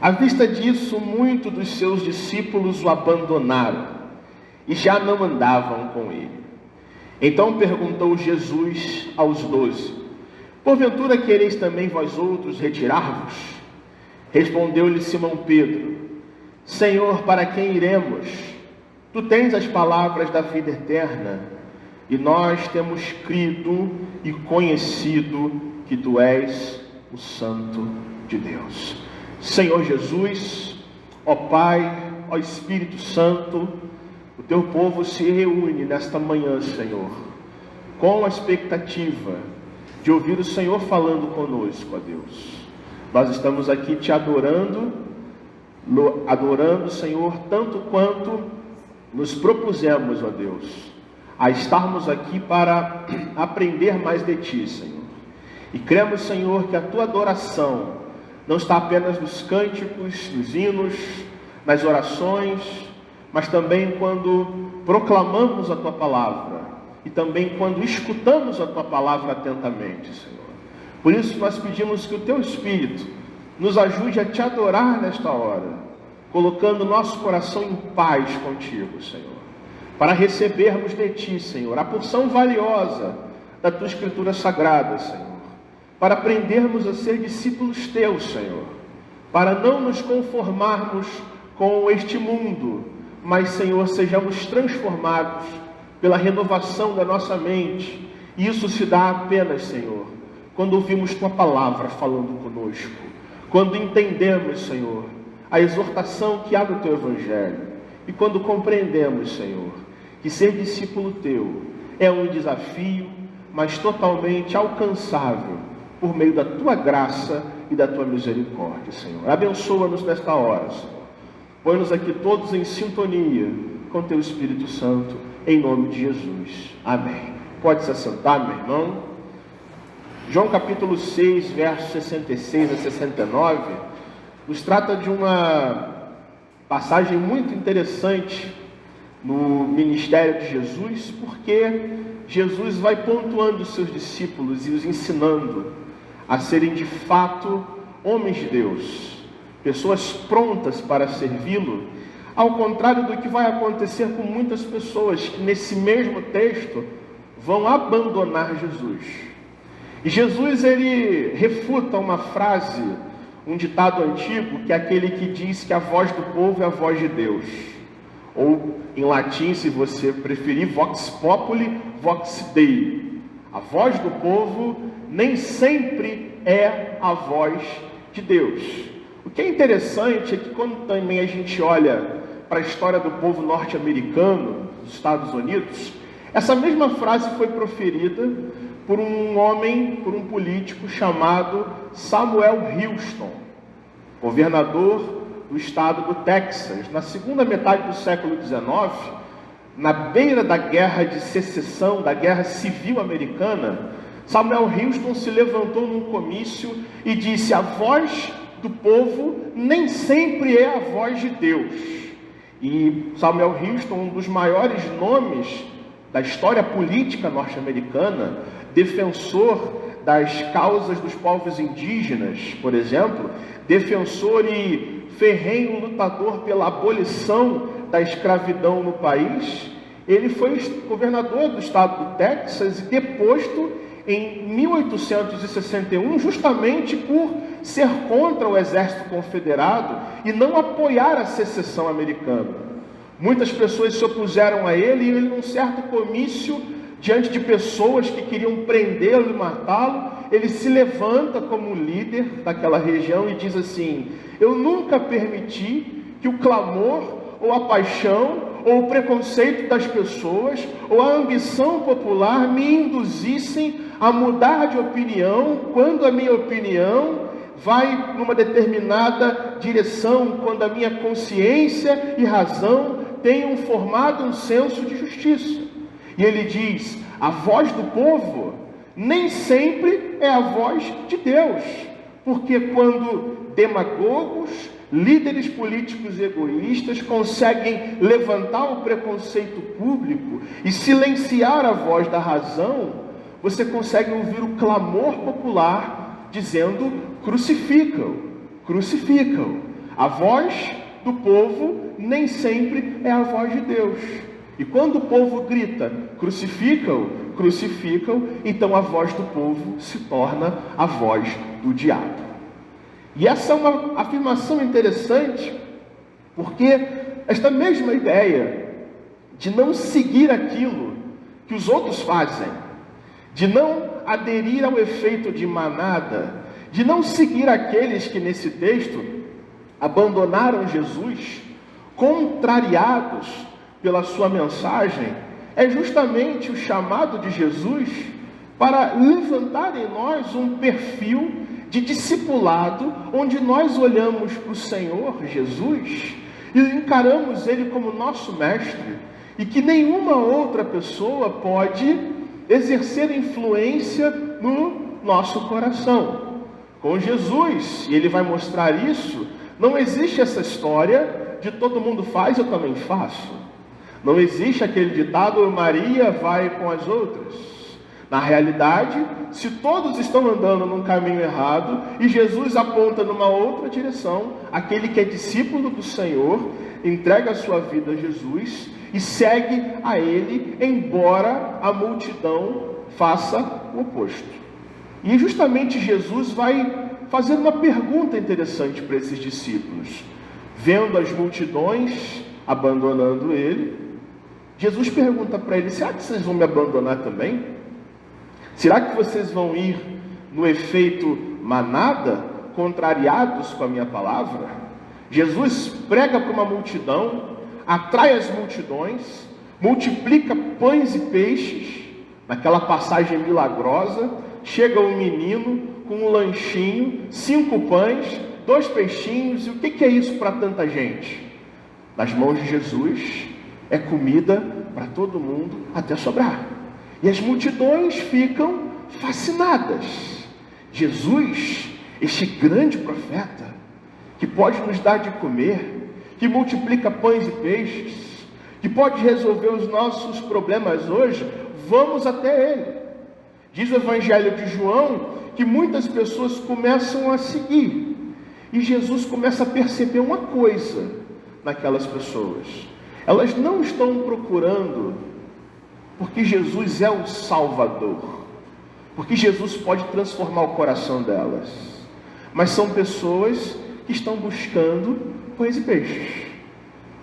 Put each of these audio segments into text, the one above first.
À vista disso, muitos dos seus discípulos o abandonaram e já não andavam com ele. Então perguntou Jesus aos 12: porventura quereis também vós outros retirar-vos? Respondeu-lhe Simão Pedro: Senhor, para quem iremos? Tu tens as palavras da vida eterna, e nós temos crido e conhecido que tu és o Santo de Deus. Senhor Jesus, ó Pai, ó Espírito Santo, o teu povo se reúne nesta manhã, Senhor, com a expectativa de ouvir o Senhor falando conosco, ó Deus. Nós estamos aqui te adorando, Senhor, tanto quanto nos propusemos, ó Deus, a estarmos aqui para aprender mais de Ti, Senhor. E cremos, Senhor, que a Tua adoração não está apenas nos cânticos, nos hinos, nas orações, mas também quando proclamamos a Tua palavra e também quando escutamos a Tua palavra atentamente, Senhor. Por isso nós pedimos que o Teu Espírito nos ajude a Te adorar nesta hora, colocando nosso coração em paz contigo, Senhor, para recebermos de Ti, Senhor, a porção valiosa da Tua Escritura Sagrada, Senhor, para aprendermos a ser discípulos Teus, Senhor, para não nos conformarmos com este mundo, mas, Senhor, sejamos transformados pela renovação da nossa mente. E isso se dá apenas, Senhor, quando ouvimos Tua palavra falando conosco, quando entendemos, Senhor, a exortação que há no Teu Evangelho, e quando compreendemos, Senhor, que ser discípulo Teu é um desafio, mas totalmente alcançável por meio da Tua graça e da Tua misericórdia, Senhor. Abençoa-nos nesta hora, Senhor. Põe-nos aqui todos em sintonia com Teu Espírito Santo, em nome de Jesus. Amém. Pode se assentar, meu irmão. João capítulo 6, versos 66 a 69, nos trata de uma passagem muito interessante no ministério de Jesus, porque Jesus vai pontuando os seus discípulos e os ensinando a serem de fato homens de Deus, pessoas prontas para servi-lo, ao contrário do que vai acontecer com muitas pessoas que nesse mesmo texto vão abandonar Jesus. E Jesus, ele refuta uma frase, um ditado antigo, que é aquele que diz que a voz do povo é a voz de Deus. Ou, em latim, se você preferir, vox populi, vox Dei. A voz do povo nem sempre é a voz de Deus. O que é interessante é que quando também a gente olha para a história do povo norte-americano, dos Estados Unidos, essa mesma frase foi proferida por um homem, por um político chamado Samuel Houston, governador do estado do Texas, na segunda metade do século XIX, na beira da guerra de secessão, da guerra civil americana. Samuel Houston se levantou num comício e disse: a voz do povo nem sempre é a voz de Deus. E Samuel Houston, um dos maiores nomes da história política norte-americana, defensor das causas dos povos indígenas, por exemplo, defensor e ferrenho lutador pela abolição da escravidão no país, ele foi governador do estado do Texas e deposto em 1861, justamente por ser contra o exército confederado e não apoiar a secessão americana. Muitas pessoas se opuseram a ele, e ele, num certo comício, diante de pessoas que queriam prendê-lo e matá-lo, ele se levanta como líder daquela região e diz assim: eu nunca permiti que o clamor, ou a paixão, ou o preconceito das pessoas, ou a ambição popular me induzissem a mudar de opinião, quando a minha opinião vai numa determinada direção, quando a minha consciência e razão tenham formado um senso de justiça. E ele diz: a voz do povo nem sempre é a voz de Deus, porque quando demagogos, líderes políticos egoístas conseguem levantar o preconceito público e silenciar a voz da razão, você consegue ouvir o clamor popular dizendo: crucificam, crucificam. A voz do povo nem sempre é a voz de Deus. E quando o povo grita, crucificam, crucificam, então a voz do povo se torna a voz do diabo. E essa é uma afirmação interessante, porque esta mesma ideia de não seguir aquilo que os outros fazem, de não aderir ao efeito de manada, de não seguir aqueles que nesse texto abandonaram Jesus, contrariados pela sua mensagem, é justamente o chamado de Jesus para levantar em nós um perfil de discipulado, onde nós olhamos para o Senhor Jesus e encaramos Ele como nosso mestre, e que nenhuma outra pessoa pode exercer influência no nosso coração. Com Jesus, e Ele vai mostrar isso, não existe essa história de todo mundo faz, eu também faço. Não existe aquele ditado, Maria vai com as outras. Na realidade, se todos estão andando num caminho errado e Jesus aponta numa outra direção, aquele que é discípulo do Senhor entrega a sua vida a Jesus e segue a Ele, embora a multidão faça o oposto. E justamente Jesus vai fazer uma pergunta interessante para esses discípulos. Vendo as multidões abandonando Ele, Jesus pergunta para eles: será que vocês vão me abandonar também? Será que vocês vão ir no efeito manada, contrariados com a minha palavra? Jesus prega para uma multidão, atrai as multidões, multiplica pães e peixes, naquela passagem milagrosa, chega um menino com um lanchinho, 5 pães, 2 peixinhos, e o que é isso para tanta gente? Nas mãos de Jesus, é comida para todo mundo até sobrar. E as multidões ficam fascinadas. Jesus, este grande profeta, que pode nos dar de comer, que multiplica pães e peixes, que pode resolver os nossos problemas hoje, vamos até Ele. Diz o Evangelho de João que muitas pessoas começam a seguir. E Jesus começa a perceber uma coisa naquelas pessoas. Elas não estão procurando porque Jesus é o Salvador, porque Jesus pode transformar o coração delas, mas são pessoas que estão buscando pães e peixes,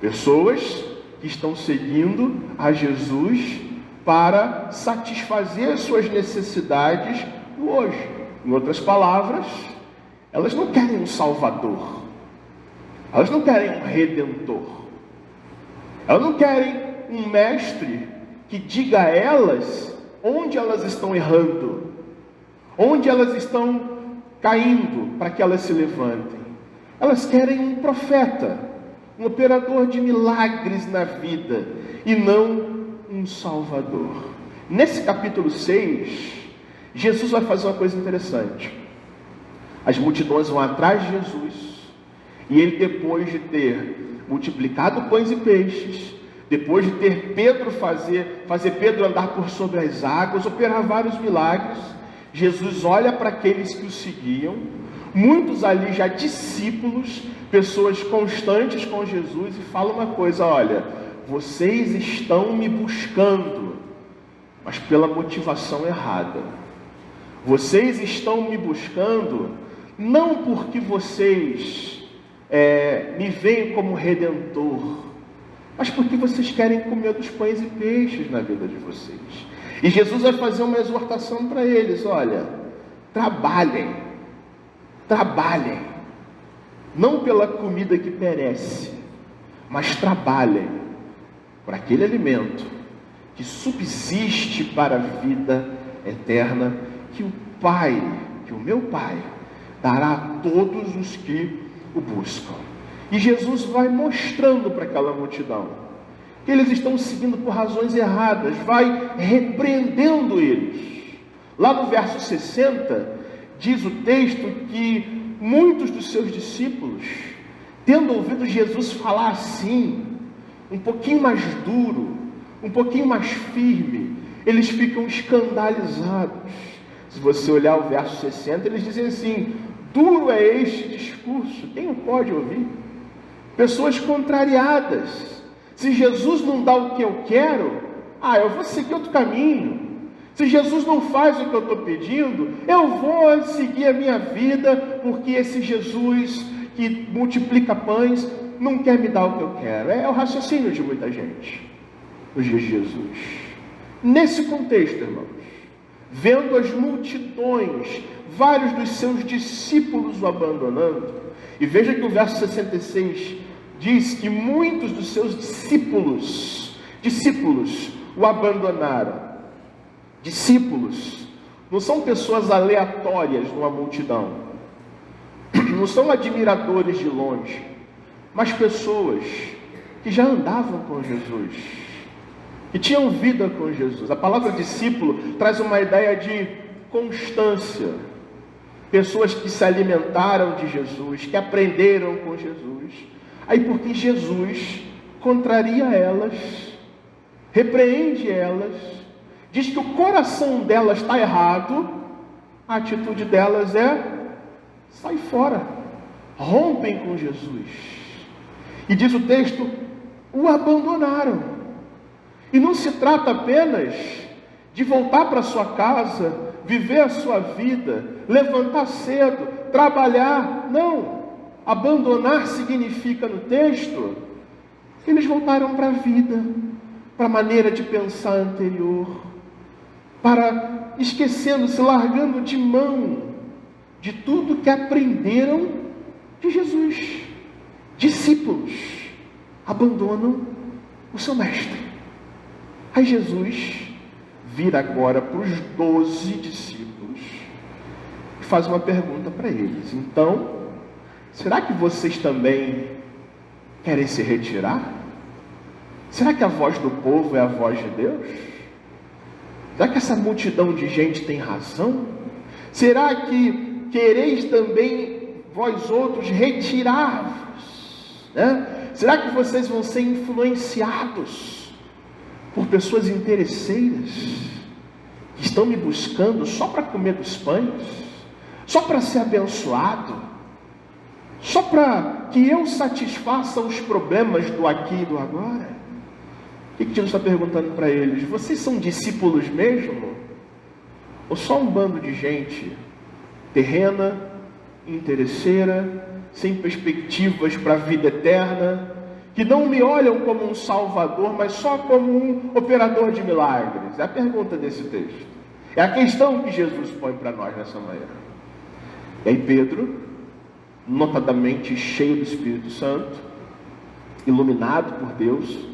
pessoas que estão seguindo a Jesus para satisfazer as suas necessidades do hoje. Em outras palavras, elas não querem um Salvador, elas não querem um Redentor, elas não querem um mestre que diga a elas onde elas estão errando, onde elas estão caindo, para que elas se levantem. Elas querem um profeta, um operador de milagres na vida, e não um Salvador. Nesse capítulo 6, Jesus vai fazer uma coisa interessante. As multidões vão atrás de Jesus, e ele, depois de ter multiplicado pães e peixes, depois de ter Pedro fazer Pedro andar por sobre as águas, operar vários milagres, Jesus olha para aqueles que o seguiam, muitos ali já discípulos, pessoas constantes com Jesus, e fala uma coisa: olha, vocês estão me buscando, mas pela motivação errada. Vocês estão me buscando não porque vocês me veem como Redentor, mas porque vocês querem comer dos pães e peixes na vida de vocês. E Jesus vai fazer uma exortação para eles: olha, trabalhem, não pela comida que perece, mas trabalhem por aquele alimento que subsiste para a vida eterna, que o meu Pai dará a todos os que o buscam. E Jesus vai mostrando para aquela multidão que eles estão seguindo por razões erradas, vai repreendendo eles. Lá no verso 60, diz o texto que muitos dos seus discípulos, tendo ouvido Jesus falar assim, um pouquinho mais duro, um pouquinho mais firme, eles ficam escandalizados. Se você olhar o verso 60, eles dizem assim: Duro é este discurso, quem o pode ouvir? Pessoas contrariadas. Se Jesus não dá o que eu quero, eu vou seguir outro caminho. Se Jesus não faz o que eu estou pedindo, eu vou seguir a minha vida, porque esse Jesus que multiplica pães não quer me dar o que eu quero. É o raciocínio de muita gente nos dias de Jesus. Nesse contexto, irmãos, vendo as multidões, vários dos seus discípulos o abandonando, e veja que o verso 66 diz que muitos dos seus discípulos o abandonaram. Discípulos não são pessoas aleatórias numa multidão, não são admiradores de longe, mas pessoas que já andavam com Jesus, que tinham vida com Jesus. A palavra discípulo traz uma ideia de constância. Pessoas que se alimentaram de Jesus, que aprenderam com Jesus. Aí porque Jesus contraria elas, repreende elas, diz que o coração delas está errado, a atitude delas é sai fora, rompem com Jesus. E diz o texto, o abandonaram. E não se trata apenas de voltar para sua casa, viver a sua vida, levantar cedo, trabalhar. Não. Abandonar significa no texto que eles voltaram para a vida, para a maneira de pensar anterior, para esquecendo-se, largando de mão de tudo que aprenderam de Jesus. Discípulos abandonam o seu mestre. Aí Jesus vira agora para os 12 discípulos e faz uma pergunta para eles. Então, será que vocês também querem se retirar? Será que a voz do povo é a voz de Deus? Será que essa multidão de gente tem razão? Será que quereis também, vós outros, retirar-vos? Será que vocês vão ser influenciados por pessoas interesseiras, que estão me buscando só para comer dos pães, só para ser abençoado, só para que eu satisfaça os problemas do aqui e do agora? O que Jesus está perguntando para eles? Vocês são discípulos mesmo? Ou só um bando de gente terrena, interesseira, sem perspectivas para a vida eterna, que não me olham como um salvador, mas só como um operador de milagres? É a pergunta desse texto. É a questão que Jesus põe para nós nessa manhã. E aí Pedro, notadamente cheio do Espírito Santo, iluminado por Deus,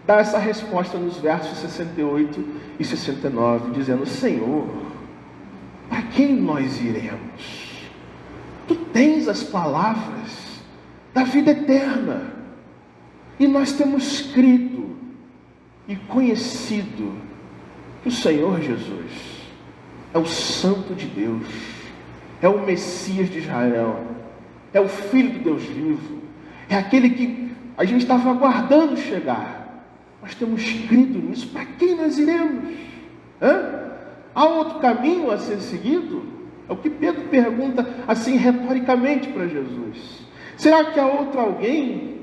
dá essa resposta nos versos 68 e 69, dizendo: Senhor, para quem nós iremos? Tu tens as palavras da vida eterna. E nós temos crido e conhecido que o Senhor Jesus é o Santo de Deus, é o Messias de Israel, é o Filho de Deus vivo, é aquele que a gente estava aguardando chegar. Nós temos crido nisso. Para quem nós iremos? Há outro caminho a ser seguido? É o que Pedro pergunta assim retoricamente para Jesus. Será que há outro alguém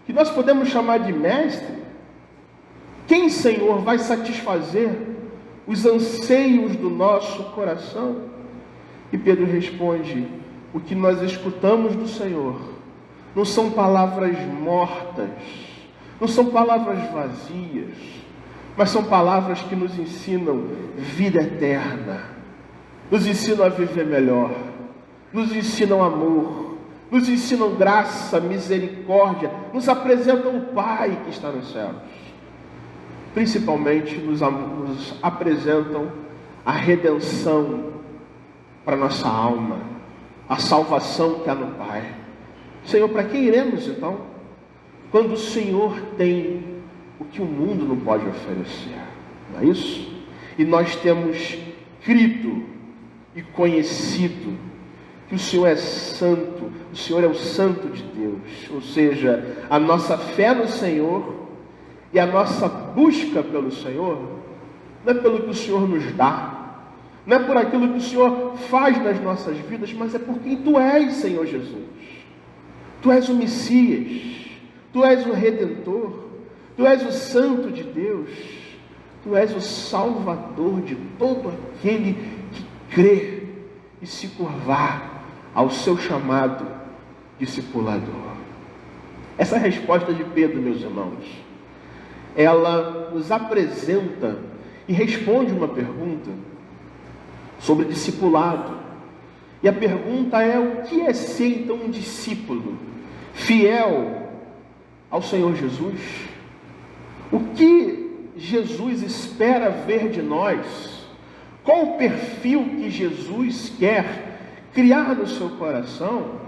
que nós podemos chamar de mestre? Quem, Senhor, vai satisfazer os anseios do nosso coração? E Pedro responde: o que nós escutamos do Senhor não são palavras mortas, não são palavras vazias, mas são palavras que nos ensinam vida eterna, nos ensinam a viver melhor, nos ensinam amor, nos ensinam graça, misericórdia, nos apresentam o Pai que está nos céus. Principalmente nos apresentam a redenção para nossa alma, a salvação que há no Pai. Senhor, para quem iremos então? Quando o Senhor tem o que o mundo não pode oferecer, não é isso? E nós temos crido e conhecido que o Senhor é santo, o Senhor é o Santo de Deus. Ou seja, a nossa fé no Senhor e a nossa busca pelo Senhor não é pelo que o Senhor nos dá, não é por aquilo que o Senhor faz nas nossas vidas, mas é por quem Tu és, Senhor Jesus. Tu és o Messias, Tu és o Redentor, Tu és o Santo de Deus, Tu és o Salvador de todo aquele que crê e se curvar ao Seu chamado discipulador. Essa resposta de Pedro, meus irmãos, ela nos apresenta e responde uma pergunta sobre discipulado. E a pergunta é: o que é ser então um discípulo fiel ao Senhor Jesus? O que Jesus espera ver de nós? Qual o perfil que Jesus quer criar no seu coração,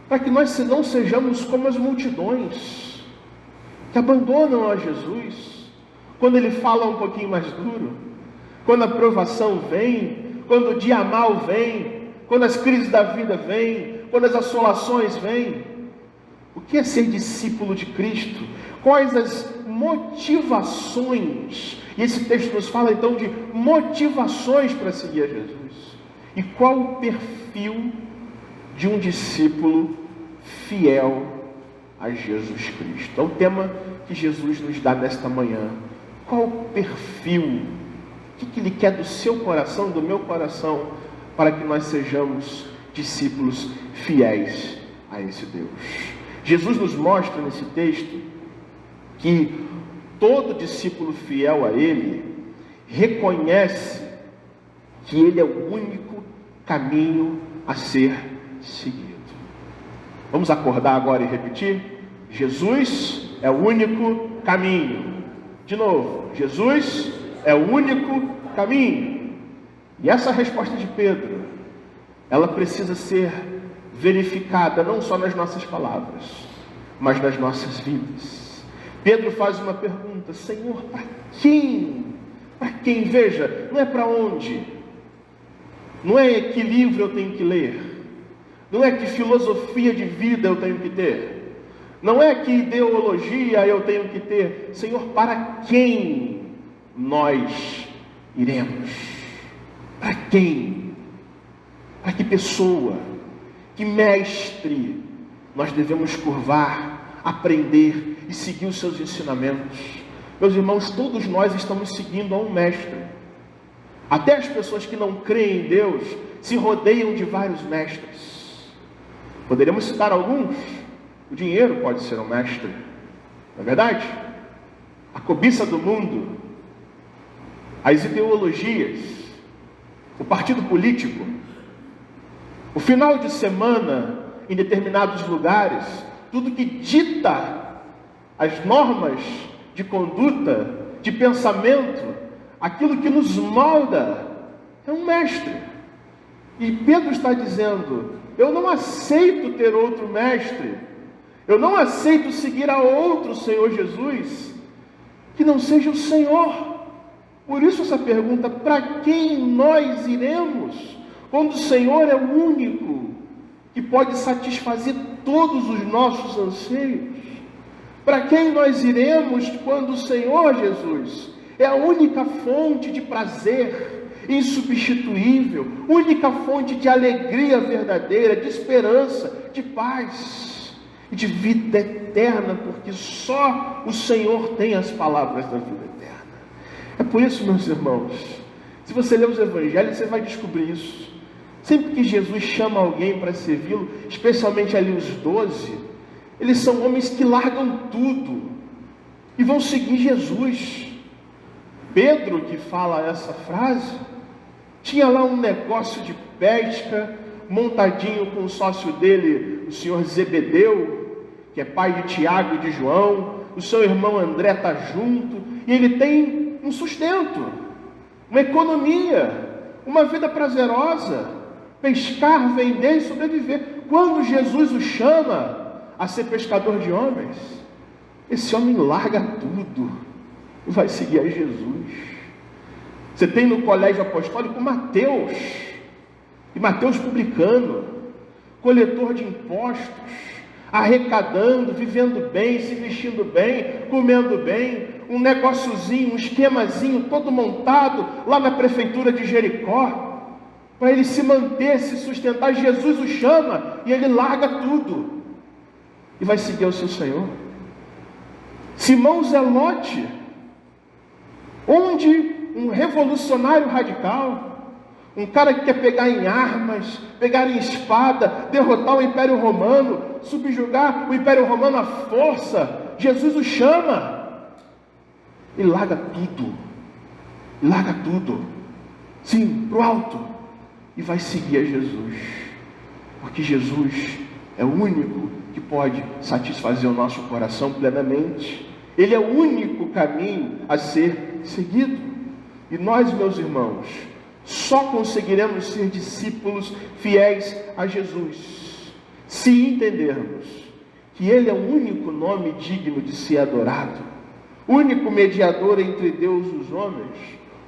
para que nós não sejamos como as multidões que abandonam a Jesus quando Ele fala um pouquinho mais duro, quando a provação vem, quando o dia mal vem, quando as crises da vida vêm, quando as assolações vêm. O que é ser discípulo de Cristo? Quais as motivações? E esse texto nos fala então de motivações para seguir a Jesus. E qual o perfil de um discípulo fiel a Jesus Cristo? É o tema que Jesus nos dá nesta manhã. Qual o perfil? O que Ele quer do seu coração, do meu coração, para que nós sejamos discípulos fiéis a esse Deus? Jesus nos mostra nesse texto que todo discípulo fiel a Ele reconhece que Ele é o único caminho a ser seguido. Vamos acordar agora e repetir? Jesus é o único caminho. De novo, Jesus é o único caminho. E essa resposta de Pedro, ela precisa ser verificada não só nas nossas palavras, mas nas nossas vidas. Pedro faz uma pergunta: Senhor, para quem? Para quem? Veja, não é para onde, não é que livro eu tenho que ler, não é que filosofia de vida eu tenho que ter, não é que ideologia eu tenho que ter. Senhor, para quem nós iremos? Para quem? Para que pessoa? Que mestre nós devemos curvar, aprender e seguir os seus ensinamentos? Meus irmãos, todos nós estamos seguindo a um mestre. Até as pessoas que não creem em Deus se rodeiam de vários mestres. Poderíamos citar alguns. O dinheiro pode ser um mestre, não é verdade? A cobiça do mundo, as ideologias, o partido político, o final de semana em determinados lugares, tudo que dita as normas de conduta, de pensamento, aquilo que nos molda, é um mestre. E Pedro está dizendo: eu não aceito ter outro mestre, eu não aceito seguir a outro Senhor Jesus, que não seja o Senhor. Por isso essa pergunta: para quem nós iremos? Quando o Senhor é o único que pode satisfazer todos os nossos anseios. Para quem nós iremos quando o Senhor Jesus é a única fonte de prazer insubstituível, única fonte de alegria verdadeira, de esperança, de paz e de vida eterna, porque só o Senhor tem as palavras da vida eterna. É por isso, meus irmãos, se você ler os evangelhos, você vai descobrir isso. Sempre que Jesus chama alguém para servi-lo, especialmente ali os 12, eles são homens que largam tudo e vão seguir Jesus. Pedro, que fala essa frase, tinha lá um negócio de pesca, montadinho com o sócio dele, o senhor Zebedeu, que é pai de Tiago e de João. O seu irmão André está junto, e ele tem um sustento, uma economia, uma vida prazerosa, pescar, vender e sobreviver. Quando Jesus o chama a ser pescador de homens, esse homem larga tudo e vai seguir a Jesus. Você tem no colégio apostólico Mateus, e Mateus publicano, coletor de impostos, arrecadando, vivendo bem, se vestindo bem, comendo bem, um negóciozinho, um esquemazinho todo montado lá na prefeitura de Jericó, para ele se manter, se sustentar. Jesus o chama e ele larga tudo e vai seguir ao seu Senhor. Simão Zelote, onde um revolucionário radical, um cara que quer pegar em armas, pegar em espada, derrotar o Império Romano, subjugar o Império Romano à força, Jesus o chama e larga tudo, sim, para o alto, e vai seguir a Jesus, porque Jesus é o único que pode satisfazer o nosso coração plenamente. Ele é o único caminho a ser seguido. E nós, meus irmãos, só conseguiremos ser discípulos fiéis a Jesus se entendermos que Ele é o único nome digno de ser adorado, único mediador entre Deus e os homens,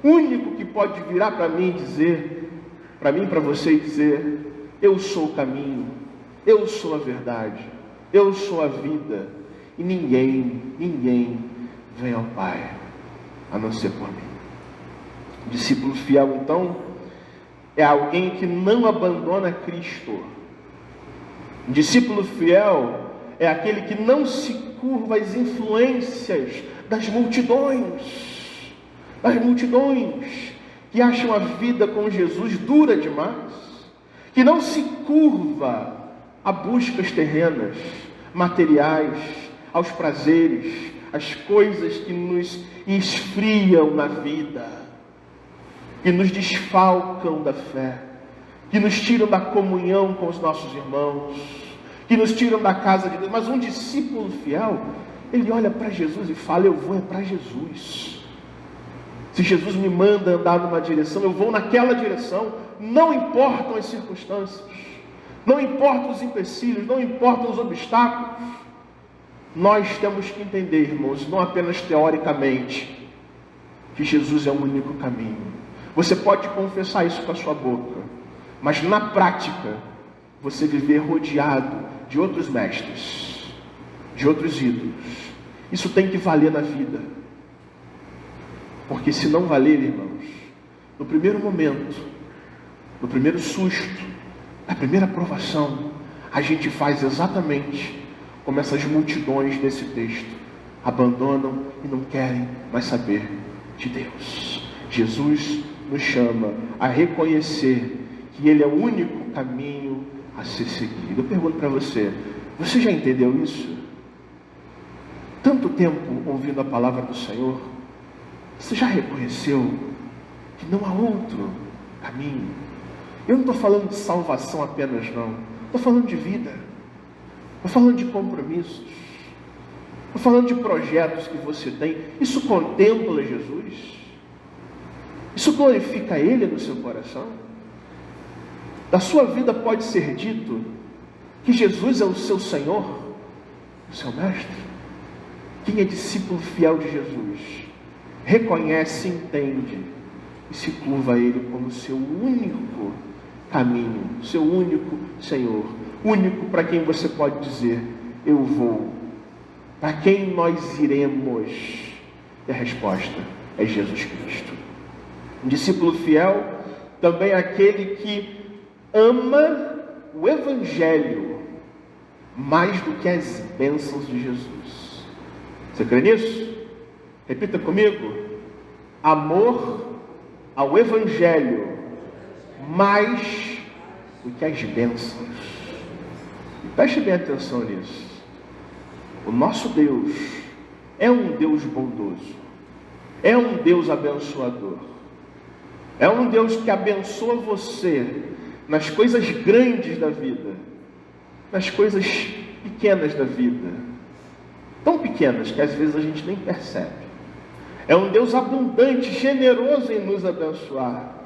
único que pode virar para mim e dizer, para mim e para você dizer: eu sou o caminho, eu sou a verdade, eu sou a vida, e ninguém vem ao Pai a não ser por mim. O discípulo fiel, então, é alguém que não abandona Cristo. O discípulo fiel é aquele que não se curva às influências das multidões, que acham a vida com Jesus dura demais, que não se curva a buscas terrenas, materiais, aos prazeres, às coisas que nos esfriam na vida, que nos desfalcam da fé, que nos tiram da comunhão com os nossos irmãos, que nos tiram da casa de Deus. Mas um discípulo fiel, ele olha para Jesus e fala: eu vou para Jesus. Se Jesus me manda andar numa direção, eu vou naquela direção, não importam as circunstâncias, não importam os empecilhos, não importam os obstáculos. Nós temos que entender, irmãos, não apenas teoricamente, que Jesus é o único caminho. Você pode confessar isso com a sua boca, mas na prática, você viver rodeado de outros mestres, de outros ídolos, isso tem que valer na vida. Porque se não valer, irmãos, no primeiro momento, no primeiro susto, na primeira provação, a gente faz exatamente como essas multidões desse texto, abandonam e não querem mais saber de Deus. Jesus nos chama a reconhecer que Ele é o único caminho a ser seguido. Eu pergunto para você, você já entendeu isso? Tanto tempo ouvindo a palavra do Senhor, você já reconheceu que não há outro caminho? Eu não estou falando de salvação apenas, não. Estou falando de vida. Estou falando de compromissos. Estou falando de projetos que você tem. Isso contempla Jesus? Isso glorifica Ele no seu coração? Da sua vida pode ser dito que Jesus é o seu Senhor, o seu Mestre? Quem é discípulo fiel de Jesus reconhece, entende e se curva a Ele como seu único caminho, seu único Senhor, único para quem você pode dizer: eu vou. Para quem nós iremos? E a resposta é Jesus Cristo. Um discípulo fiel também é aquele que ama o Evangelho mais do que as bênçãos de Jesus. Você crê nisso? Repita comigo: amor ao Evangelho mais do que as bênçãos. E preste bem atenção nisso. O nosso Deus é um Deus bondoso, é um Deus abençoador, é um Deus que abençoa você nas coisas grandes da vida, nas coisas pequenas da vida, tão pequenas que às vezes a gente nem percebe. É um Deus abundante, generoso em nos abençoar.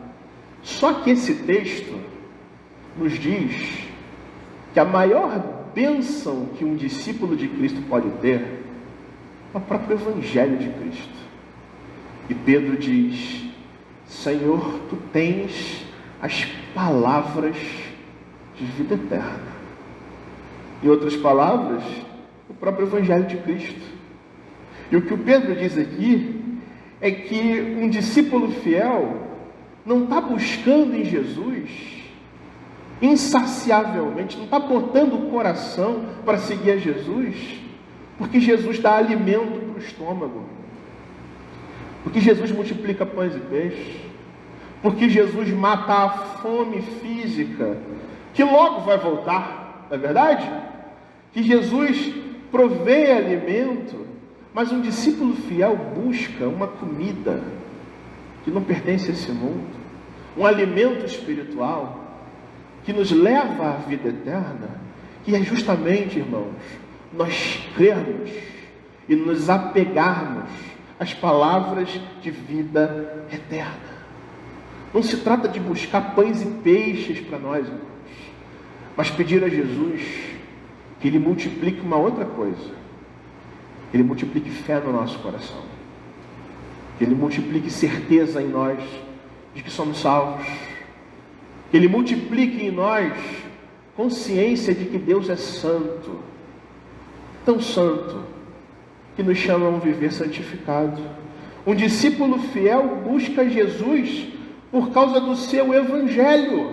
Só que esse texto nos diz que a maior bênção que um discípulo de Cristo pode ter é o próprio Evangelho de Cristo. E Pedro diz: Senhor, Tu tens as palavras de vida eterna. Em outras palavras, o próprio Evangelho de Cristo. E o que o Pedro diz aqui é que um discípulo fiel não está buscando em Jesus insaciavelmente, não está botando o coração para seguir a Jesus, porque Jesus dá alimento para o estômago, porque Jesus multiplica pães e peixes, porque Jesus mata a fome física, que logo vai voltar, não é verdade? Que Jesus provê alimento, mas um discípulo fiel busca uma comida que não pertence a esse mundo, um alimento espiritual que nos leva à vida eterna, que é justamente, irmãos, nós crermos e nos apegarmos às palavras de vida eterna. Não se trata de buscar pães e peixes para nós, irmãos, mas pedir a Jesus que Ele multiplique uma outra coisa. Que Ele multiplique fé no nosso coração. Que Ele multiplique certeza em nós de que somos salvos. Que Ele multiplique em nós consciência de que Deus é santo. Tão santo que nos chama a um viver santificado. Um discípulo fiel busca Jesus por causa do seu evangelho.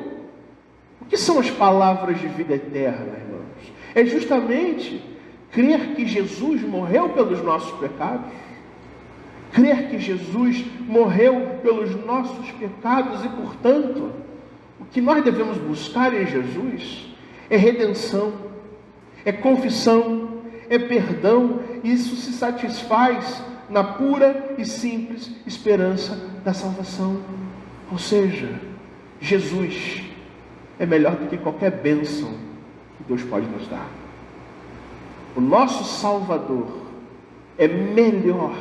O que são as palavras de vida eterna, irmãos? É justamente crer que Jesus morreu pelos nossos pecados. Crer que Jesus morreu pelos nossos pecados e, portanto, o que nós devemos buscar em Jesus é redenção, é confissão, é perdão. E isso se satisfaz na pura e simples esperança da salvação. Ou seja, Jesus é melhor do que qualquer bênção que Deus pode nos dar. O nosso Salvador é melhor.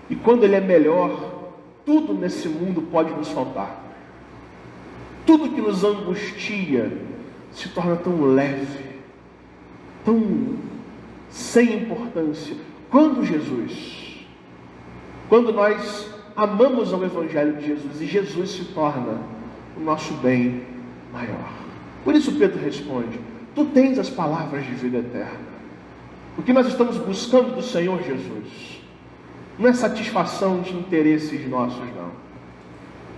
E quando Ele é melhor, tudo nesse mundo pode nos faltar. Tudo que nos angustia se torna tão leve, tão sem importância. Quando nós amamos ao Evangelho de Jesus e Jesus se torna o nosso bem maior. Por isso Pedro responde: tu tens as palavras de vida eterna. O que nós estamos buscando do Senhor Jesus não é satisfação de interesses nossos, não.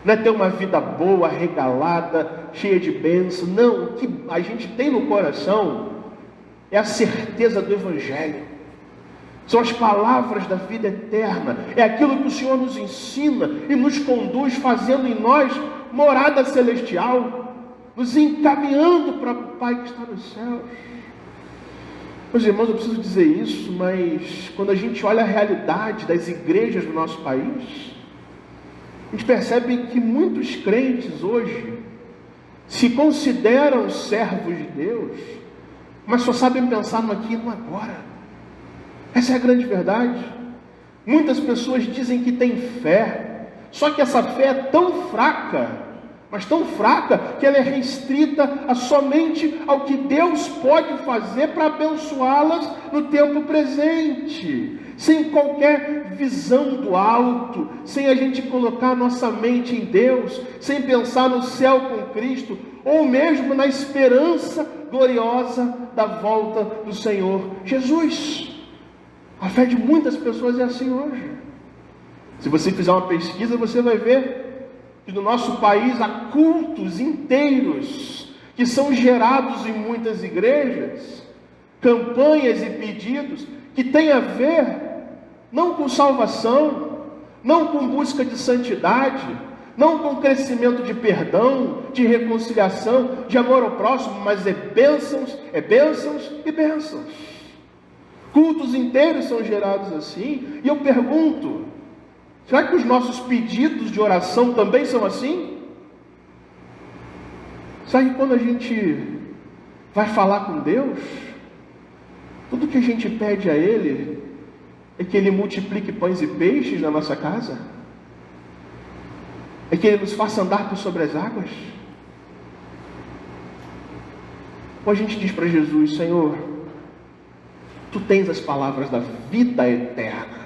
Não é ter uma vida boa, regalada, cheia de bênção. Não, o que a gente tem no coração é a certeza do Evangelho. São as palavras da vida eterna. É aquilo que o Senhor nos ensina e nos conduz, fazendo em nós morada celestial, nos encaminhando para o Pai que está nos céus. Meus irmãos, eu preciso dizer isso, mas quando a gente olha a realidade das igrejas do nosso país, a gente percebe que muitos crentes hoje se consideram servos de Deus, mas só sabem pensar no aqui e no agora. Essa é a grande verdade. Muitas pessoas dizem que têm fé, só que essa fé é tão fraca, mas tão fraca, que ela é restrita somente ao que Deus pode fazer para abençoá-las no tempo presente, sem qualquer visão do alto, sem a gente colocar a nossa mente em Deus, sem pensar no céu com Cristo, ou mesmo na esperança gloriosa da volta do Senhor Jesus. A fé de muitas pessoas é assim hoje. Se você fizer uma pesquisa, você vai ver que no nosso país há cultos inteiros que são gerados em muitas igrejas, campanhas e pedidos que têm a ver não com salvação, não com busca de santidade, não com crescimento de perdão, de reconciliação, de amor ao próximo, mas é bênçãos e bênçãos. Cultos inteiros são gerados assim. E eu pergunto, será que os nossos pedidos de oração também são assim? Será que quando a gente vai falar com Deus, tudo que a gente pede a Ele é que Ele multiplique pães e peixes na nossa casa? É que Ele nos faça andar por sobre as águas? Ou a gente diz para Jesus: Senhor, Tu tens as palavras da vida eterna.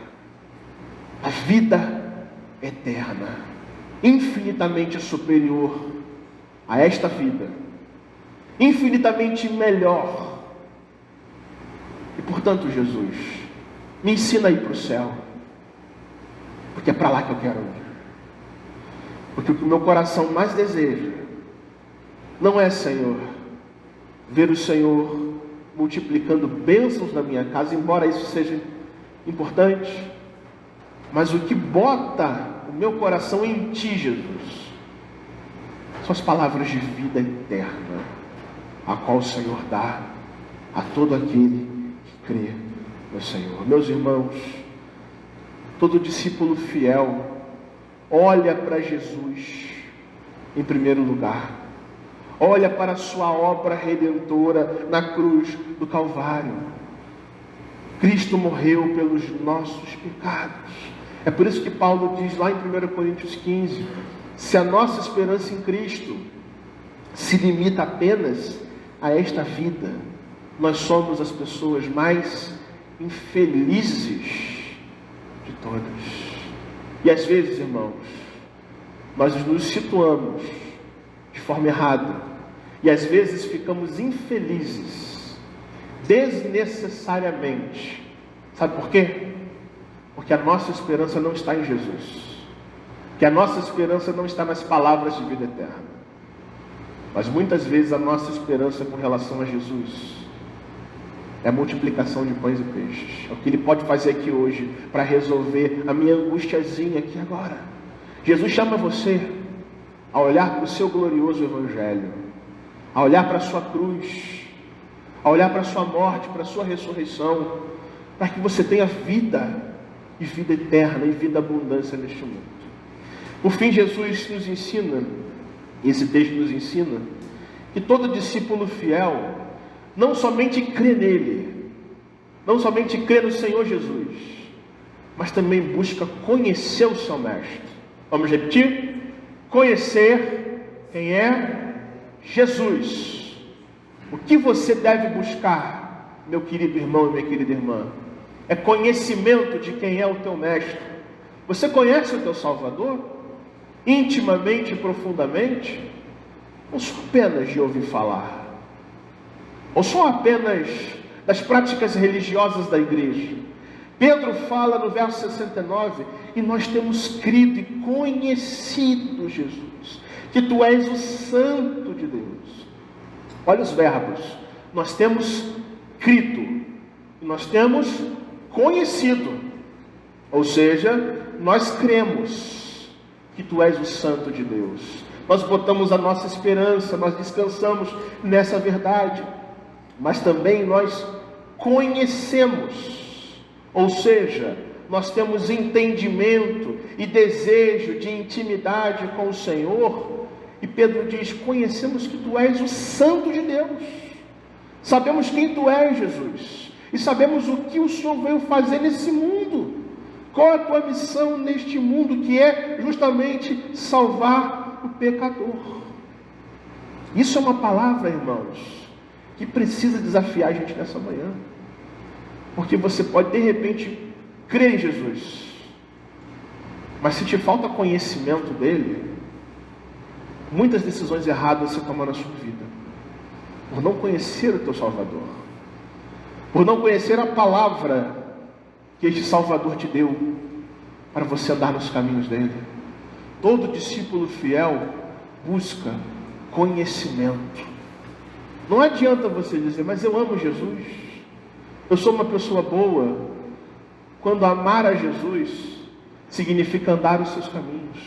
A vida eterna, infinitamente superior a esta vida, infinitamente melhor. E portanto, Jesus, Me ensina a ir para o céu, porque é para lá que eu quero ir. Porque o que o meu coração mais deseja não é, Senhor, ver o Senhor multiplicando bênçãos na minha casa, embora isso seja importante, mas o que bota o meu coração em Ti, Jesus, são as palavras de vida eterna, a qual o Senhor dá a todo aquele que crê no Senhor. Meus irmãos, todo discípulo fiel olha para Jesus em primeiro lugar, olha para a sua obra redentora na cruz do Calvário. Cristo morreu pelos nossos pecados. É por isso que Paulo diz lá em 1 Coríntios 15, se a nossa esperança em Cristo se limita apenas a esta vida, nós somos as pessoas mais infelizes de todas. E às vezes, irmãos, nós nos situamos de forma errada, e às vezes ficamos infelizes desnecessariamente. Sabe por quê? Porque a nossa esperança não está em Jesus, que a nossa esperança não está nas palavras de vida eterna, mas muitas vezes a nossa esperança com relação a Jesus é a multiplicação de pães e peixes. É o que Ele pode fazer aqui hoje para resolver a minha angustiazinha aqui agora. Jesus chama você a olhar para o seu glorioso Evangelho, a olhar para a sua cruz, a olhar para a sua morte, para a sua ressurreição, para que você tenha vida, e vida eterna, e vida abundância neste mundo. Por fim, Jesus nos ensina, esse texto nos ensina, que todo discípulo fiel não somente crê nele, não somente crê no Senhor Jesus, mas também busca conhecer o seu Mestre. Vamos repetir? Conhecer quem é Jesus. O que você deve buscar, meu querido irmão e minha querida irmã, é conhecimento de quem é o teu Mestre. Você conhece o teu Salvador? Intimamente e profundamente? Ou só apenas de ouvir falar? Ou só apenas das práticas religiosas da igreja? Pedro fala no verso 69, e nós temos crido e conhecido, Jesus, que Tu és o Santo de Deus. Olha os verbos. Nós temos crido e nós temos conhecido. Ou seja, nós cremos que Tu és o Santo de Deus. Nós botamos a nossa esperança, nós descansamos nessa verdade. Mas também nós conhecemos. Ou seja, nós temos entendimento e desejo de intimidade com o Senhor. E Pedro diz, conhecemos que Tu és o Santo de Deus. Sabemos quem Tu és, Jesus. E sabemos o que o Senhor veio fazer nesse mundo. Qual é a Tua missão neste mundo, que é justamente salvar o pecador. Isso é uma palavra, irmãos, que precisa desafiar a gente nessa manhã. Porque você pode, de repente, crer em Jesus, mas se te falta conhecimento dele, muitas decisões erradas você toma na sua vida, por não conhecer o teu Salvador, por não conhecer a palavra que este Salvador te deu, para você andar nos caminhos dele. Todo discípulo fiel busca conhecimento. Não adianta você dizer, mas eu amo Jesus, eu sou uma pessoa boa, quando amar a Jesus significa andar os seus caminhos.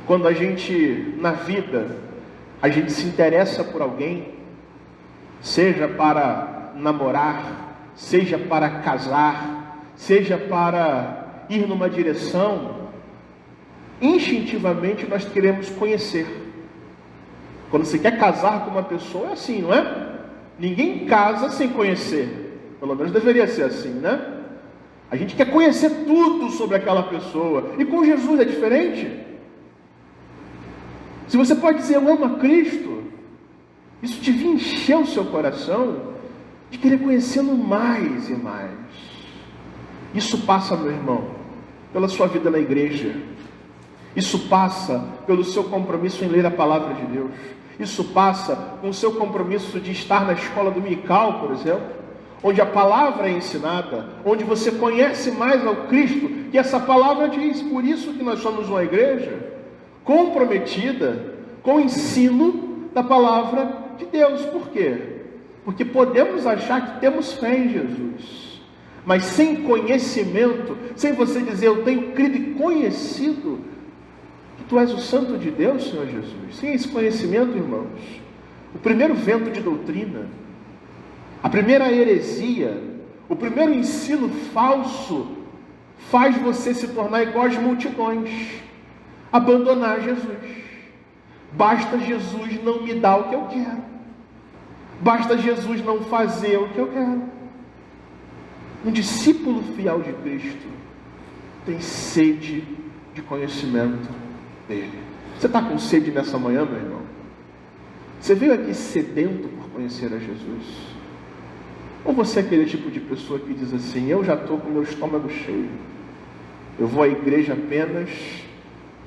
Quando a gente, na vida, a gente se interessa por alguém, seja para namorar, seja para casar, seja para ir numa direção, instintivamente nós queremos conhecer. Quando você quer casar com uma pessoa, é assim, não é? Ninguém casa sem conhecer. Pelo menos deveria ser assim, né? A gente quer conhecer tudo sobre aquela pessoa. E com Jesus é diferente. Se você pode dizer, eu amo a Cristo, isso devia encher o seu coração de querer conhecê-lo mais e mais. Isso passa, meu irmão, pela sua vida na igreja. Isso passa pelo seu compromisso em ler a palavra de Deus. Isso passa com o seu compromisso de estar na escola dominical, por exemplo. onde a palavra é ensinada, onde você conhece mais ao Cristo, que essa palavra diz. Por isso que nós somos uma igreja comprometida com o ensino da palavra de Deus. Por quê? Porque podemos achar que temos fé em Jesus, mas sem conhecimento, sem você dizer, eu tenho crido e conhecido que Tu és o Santo de Deus, Senhor Jesus. Sem esse conhecimento, irmãos, o primeiro vento de doutrina, a primeira heresia, o primeiro ensino falso, faz você se tornar igual às multidões, abandonar Jesus. Basta Jesus não me dar o que eu quero, basta Jesus não fazer o que eu quero. Um discípulo fiel de Cristo tem sede de conhecimento dele. Você está com sede nessa manhã, meu irmão? Você veio aqui sedento por conhecer a Jesus? Ou você é aquele tipo de pessoa que diz assim, eu já estou com meu estômago cheio, eu vou à igreja apenas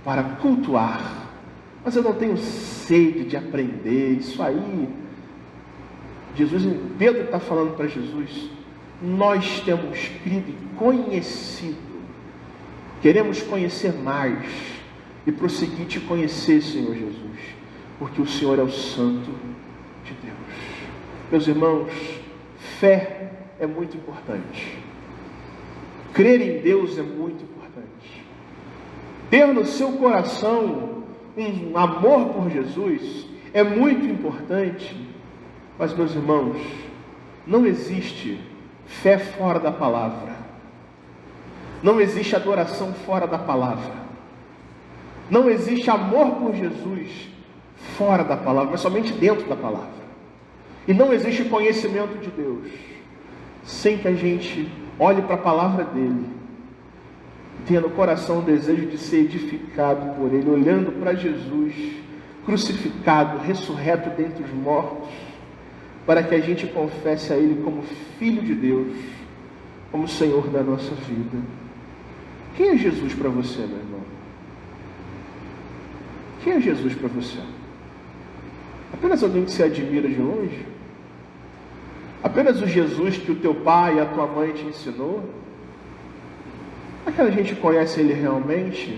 para cultuar, mas eu não tenho sede de aprender, isso aí. Pedro está falando para Jesus, nós temos crido e conhecido, queremos conhecer mais e prosseguir te conhecer, Senhor Jesus, porque o Senhor é o Santo de Deus. Meus irmãos, fé é muito importante. Crer em Deus é muito importante. Ter no seu coração um amor por Jesus é muito importante. Mas, meus irmãos, não existe fé fora da palavra. Não existe adoração fora da palavra. Não existe amor por Jesus fora da palavra, mas somente dentro da palavra. E não existe conhecimento de Deus sem que a gente olhe para a palavra dele, tenha no coração o desejo de ser edificado por ele, olhando para Jesus crucificado, ressurreto dentre os mortos, para que a gente confesse a ele como Filho de Deus, como Senhor da nossa vida. Quem é Jesus para você, meu irmão? Quem é Jesus para você? Apenas alguém que se admira de longe? Apenas o Jesus que o teu pai e a tua mãe te ensinou? Aquela gente conhece ele realmente?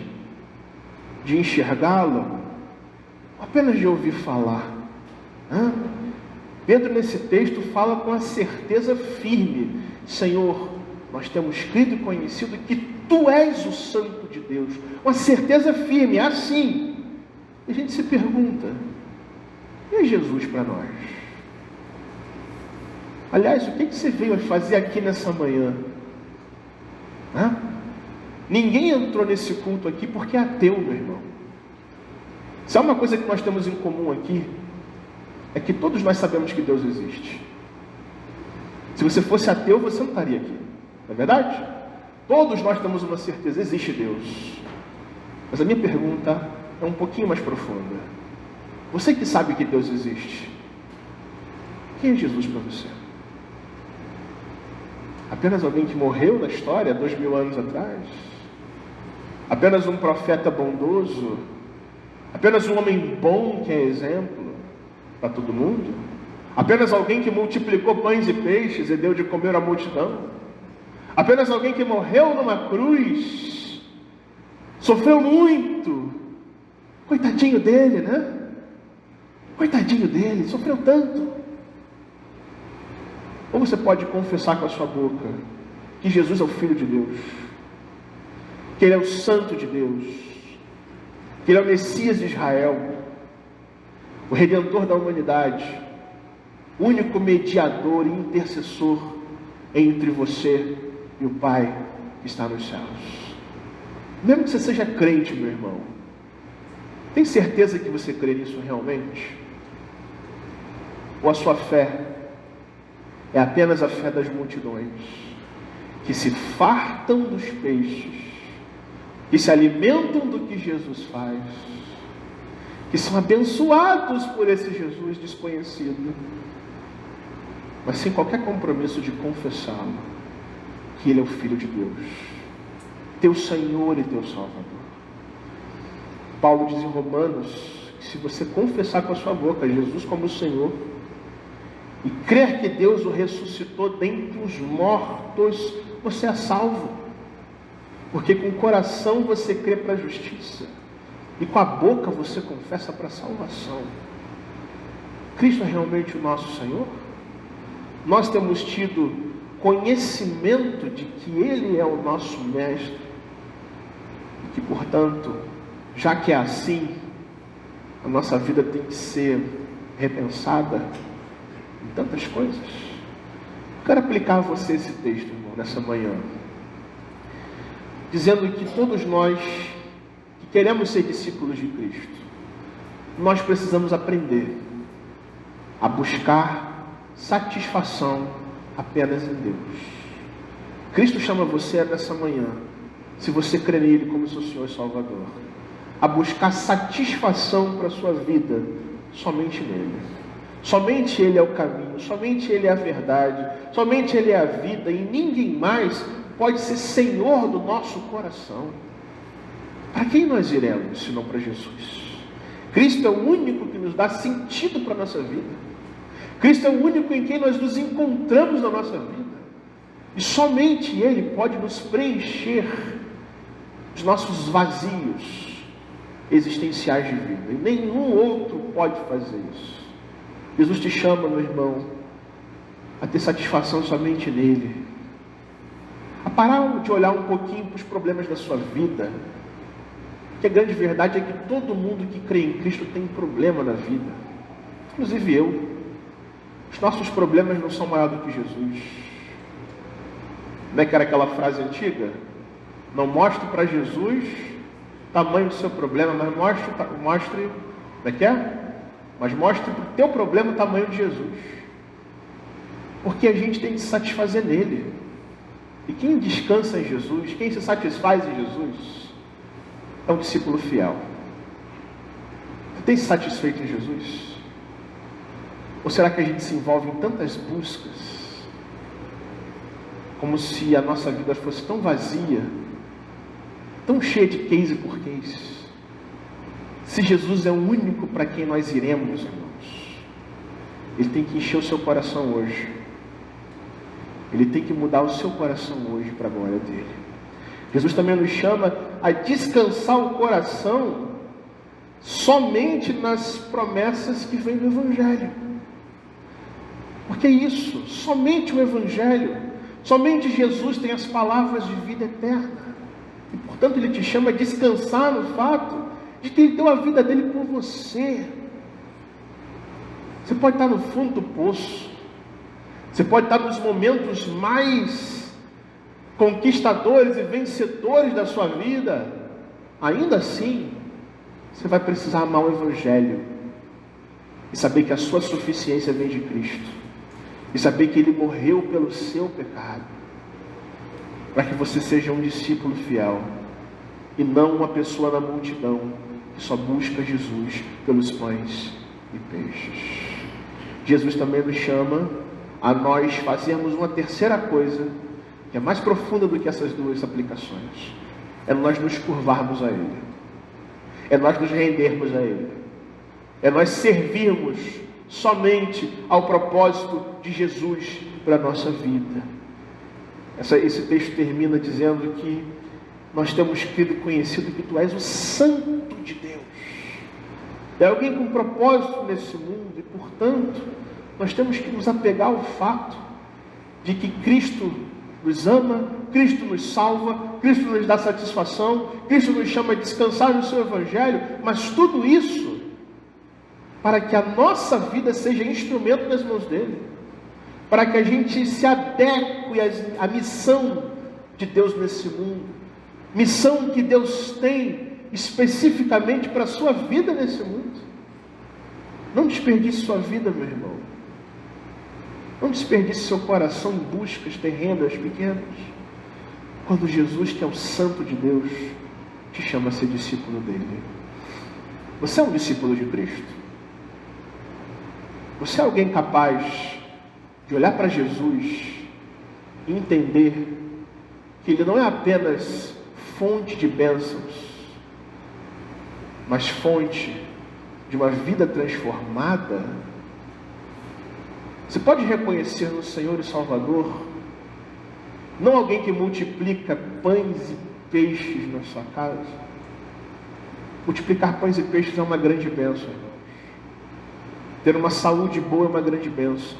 De enxergá-lo? Apenas de ouvir falar? Pedro nesse texto fala com a certeza firme, Senhor, nós temos crido e conhecido que Tu és o Santo de Deus. Uma certeza firme, é assim. E a gente se pergunta, e é Jesus para nós? Aliás, o que você veio fazer aqui nessa manhã? Ninguém entrou nesse culto aqui porque é ateu, meu irmão. Se há uma coisa que nós temos em comum aqui, é que todos nós sabemos que Deus existe. Se você fosse ateu, você não estaria aqui, não é verdade? Todos nós temos uma certeza, existe Deus. Mas a minha pergunta é um pouquinho mais profunda. Você que sabe que Deus existe, quem é Jesus para você? Apenas alguém que morreu na história 2000 anos atrás? Apenas um profeta bondoso? Apenas um homem bom que é exemplo para todo mundo? Apenas alguém que multiplicou pães e peixes e deu de comer à multidão? Apenas alguém que morreu numa cruz, sofreu muito? Coitadinho dele, né? Coitadinho dele, sofreu tanto. Ou você pode confessar com a sua boca que Jesus é o Filho de Deus, que Ele é o Santo de Deus, que Ele é o Messias de Israel, o Redentor da humanidade, o único mediador e intercessor entre você e o Pai que está nos céus. Mesmo que você seja crente, meu irmão, tem certeza que você crê nisso realmente? Ou a sua fé é apenas a fé das multidões, que se fartam dos peixes, que se alimentam do que Jesus faz, que são abençoados por esse Jesus desconhecido, mas sem qualquer compromisso de confessá-lo, que Ele é o Filho de Deus, teu Senhor e teu Salvador. Paulo diz em Romanos que se você confessar com a sua boca Jesus como Senhor e crer que Deus o ressuscitou dentre os mortos, você é salvo. Porque com o coração você crê para a justiça, e com a boca você confessa para a salvação. Cristo é realmente o nosso Senhor? Nós temos tido conhecimento de que Ele é o nosso Mestre, e que, portanto, já que é assim, a nossa vida tem que ser repensada em tantas coisas. Quero aplicar a você esse texto, irmão, nessa manhã, dizendo que todos nós que queremos ser discípulos de Cristo, nós precisamos aprender a buscar satisfação apenas em Deus. Cristo chama você nessa manhã, se você crê nele como seu Senhor e Salvador, a buscar satisfação para a sua vida somente nele. Somente Ele é o caminho, somente Ele é a verdade, somente Ele é a vida, e ninguém mais pode ser Senhor do nosso coração. Para quem nós iremos, senão para Jesus? Cristo é o único que nos dá sentido para a nossa vida. Cristo é o único em quem nós nos encontramos na nossa vida. E somente Ele pode nos preencher os nossos vazios existenciais de vida. E nenhum outro pode fazer isso. Jesus te chama, meu irmão, a ter satisfação somente nele. A parar de olhar um pouquinho para os problemas da sua vida. Que a grande verdade é que todo mundo que crê em Cristo tem problema na vida. Inclusive eu. Os nossos problemas não são maiores do que Jesus. Não é que era aquela frase antiga? Não mostre para Jesus o tamanho do seu problema, mas mostre, como é que é? Mas mostre para o teu problema o tamanho de Jesus. Porque a gente tem que se satisfazer nele. E quem descansa em Jesus, quem se satisfaz em Jesus, é um discípulo fiel. Você tem se satisfeito em Jesus? Ou será que a gente se envolve em tantas buscas, como se a nossa vida fosse tão vazia, tão cheia de case por case? Se Jesus é o único para quem nós iremos, irmãos, Ele tem que encher o seu coração hoje. Ele tem que mudar o seu coração hoje para a glória dele. Jesus também nos chama a descansar o coração somente nas promessas que vêm do Evangelho. Porque é isso, somente o Evangelho, somente Jesus tem as palavras de vida eterna. E portanto Ele te chama a descansar no fato de que Ele deu a vida dele por você. Você pode estar no fundo do poço. Você pode estar nos momentos mais conquistadores e vencedores da sua vida. Ainda assim, você vai precisar amar o Evangelho. E saber que a sua suficiência vem de Cristo. E saber que Ele morreu pelo seu pecado. Para que você seja um discípulo fiel. E não uma pessoa na multidão que só busca Jesus pelos pães e peixes. Jesus também nos chama a nós fazermos uma terceira coisa, que é mais profunda do que essas duas aplicações. É nós nos curvarmos a Ele. É nós nos rendermos a Ele. É nós servirmos somente ao propósito de Jesus para a nossa vida. Esse texto termina dizendo que nós temos crido e conhecido que Tu és o Santo de Deus. É alguém com propósito nesse mundo e, portanto, nós temos que nos apegar ao fato de que Cristo nos ama, Cristo nos salva, Cristo nos dá satisfação, Cristo nos chama a descansar no seu Evangelho, mas tudo isso para que a nossa vida seja instrumento nas mãos dele, para que a gente se adeque à missão de Deus nesse mundo, missão que Deus tem especificamente para a sua vida nesse mundo. Não desperdice sua vida, meu irmão. Não desperdice seu coração em buscas terrenas, pequenas, quando Jesus, que é o Santo de Deus, te chama a ser discípulo dele. Você é um discípulo de Cristo? Você é alguém capaz de olhar para Jesus e entender que Ele não é apenas fonte de bênçãos, mas fonte de uma vida transformada? Você pode reconhecer no Senhor e Salvador, não alguém que multiplica pães e peixes na sua casa. Multiplicar pães e peixes é uma grande bênção. Ter uma saúde boa é uma grande bênção.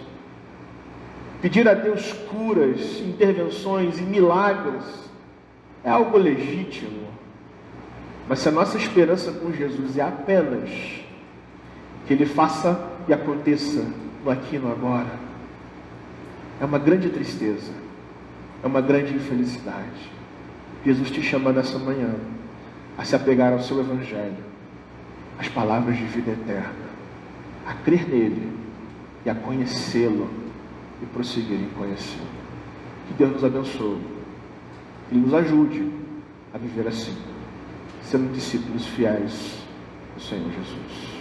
Pedir a Deus curas, intervenções e milagres é algo legítimo. Mas se a nossa esperança com Jesus é apenas que Ele faça e aconteça no aqui e no agora, é uma grande tristeza, é uma grande infelicidade. Jesus te chama nessa manhã a se apegar ao seu Evangelho, às palavras de vida eterna, a crer nele e a conhecê-lo e prosseguir em conhecê-lo. Que Deus nos abençoe e nos ajude a viver assim, sendo discípulos fiéis do Senhor Jesus.